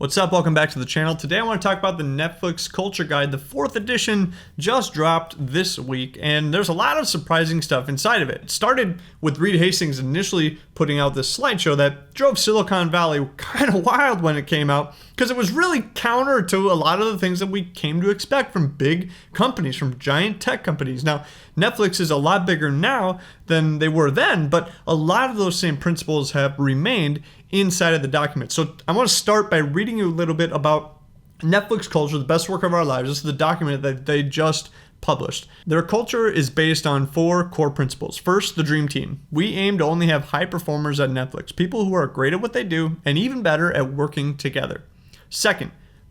What's up? Welcome back to the channel. Today I want to talk about the Netflix Culture Guide. The 4th edition just dropped this week, and there's a lot of surprising stuff inside of it. It started with Reed Hastings initially putting out this slideshow that drove Silicon Valley kind of wild when it came out, because it was really counter to a lot of the things that we came to expect from big companies, from giant tech companies. Now, Netflix is a lot bigger now than they were then, but a lot of those same principles have remained inside of the document. So I want to start by reading you a little bit about Netflix Culture, the best work of our lives. This is the document that they just published. Their culture is based on 4 core principles. First, the dream team. We aim to only have high performers at Netflix, people who are great at what they do and even better at working together. Second,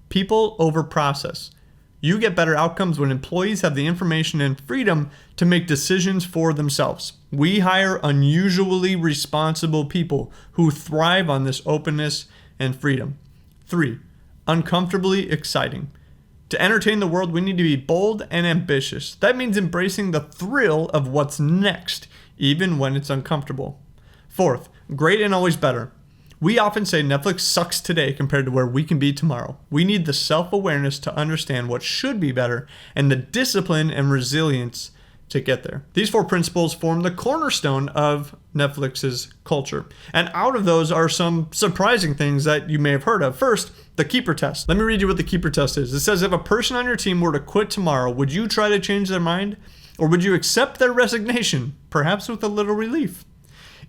people over process. You get better outcomes when employees have the information and freedom to make decisions for themselves. We hire unusually responsible people who thrive on this openness and freedom. 3, uncomfortably exciting. To entertain the world, we need to be bold and ambitious. That means embracing the thrill of what's next, even when it's uncomfortable. 4th, great and always better. We often say Netflix sucks today compared to where we can be tomorrow. We need the self-awareness to understand what should be better and the discipline and resilience to get there. These 4 principles form the cornerstone of Netflix's culture. And out of those are some surprising things that you may have heard of. First, the keeper test. Let me read you what the keeper test is. It says, if a person on your team were to quit tomorrow, would you try to change their mind? Or would you accept their resignation, perhaps with a little relief?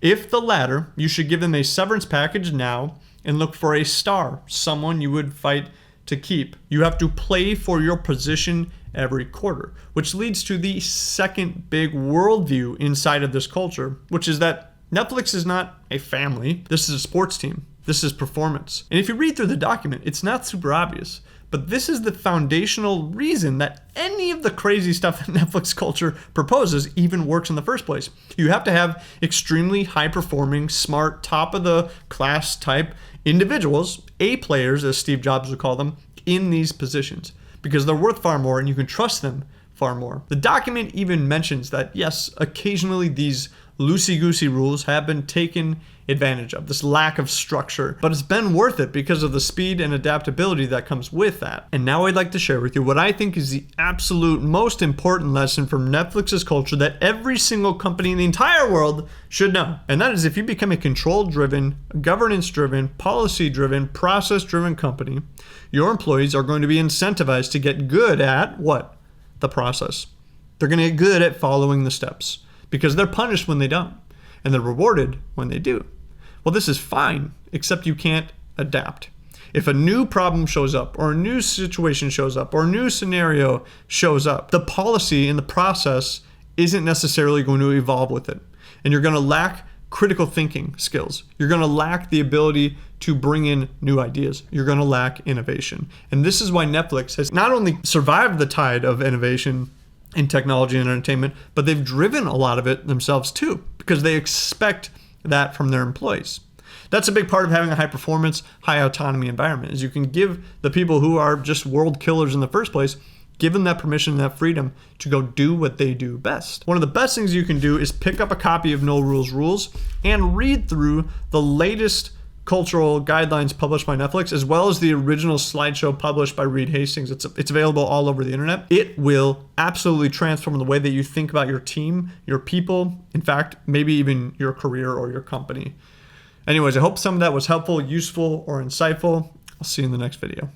If the latter, you should give them a severance package now and look for a star, someone you would fight to keep. You have to play for your position every quarter, which leads to the second big worldview inside of this culture, which is that Netflix is not a family. This is a sports team. This is performance. And if you read through the document, it's not super obvious, but this is the foundational reason that any of the crazy stuff that Netflix culture proposes even works in the first place. You have to have extremely high-performing, smart, top-of-the-class type individuals, A players, as Steve Jobs would call them, in these positions, because they're worth far more and you can trust them far more. The document even mentions that, yes, occasionally these loosey-goosey rules have been taken advantage of, this lack of structure, but it's been worth it because of the speed and adaptability that comes with that. And now I'd like to share with you what I think is the absolute most important lesson from Netflix's culture that every single company in the entire world should know. And that is, if you become a control-driven, governance-driven, policy-driven, process-driven company, your employees are going to be incentivized to get good at what? The process. They're going to get good at following the steps, because they're punished when they don't, and they're rewarded when they do. Well, this is fine, except you can't adapt. If a new problem shows up, or a new situation shows up, or a new scenario shows up, the policy and the process isn't necessarily going to evolve with it. And you're going to lack critical thinking skills. You're going to lack the ability to bring in new ideas. You're going to lack innovation. And this is why Netflix has not only survived the tide of innovation in technology and entertainment, but they've driven a lot of it themselves too, because they expect that from their employees. That's a big part of having a high performance, high autonomy environment, is you can give the people who are just world killers in the first place, give them that permission and that freedom to go do what they do best. One of the best things you can do is pick up a copy of No Rules Rules and read through the latest cultural guidelines published by Netflix, as well as the original slideshow published by Reed Hastings. It's available all over the internet. It will absolutely transform the way that you think about your team, your people, in fact, maybe even your career or your company. Anyways, I hope some of that was helpful, useful, or insightful. I'll see you in the next video.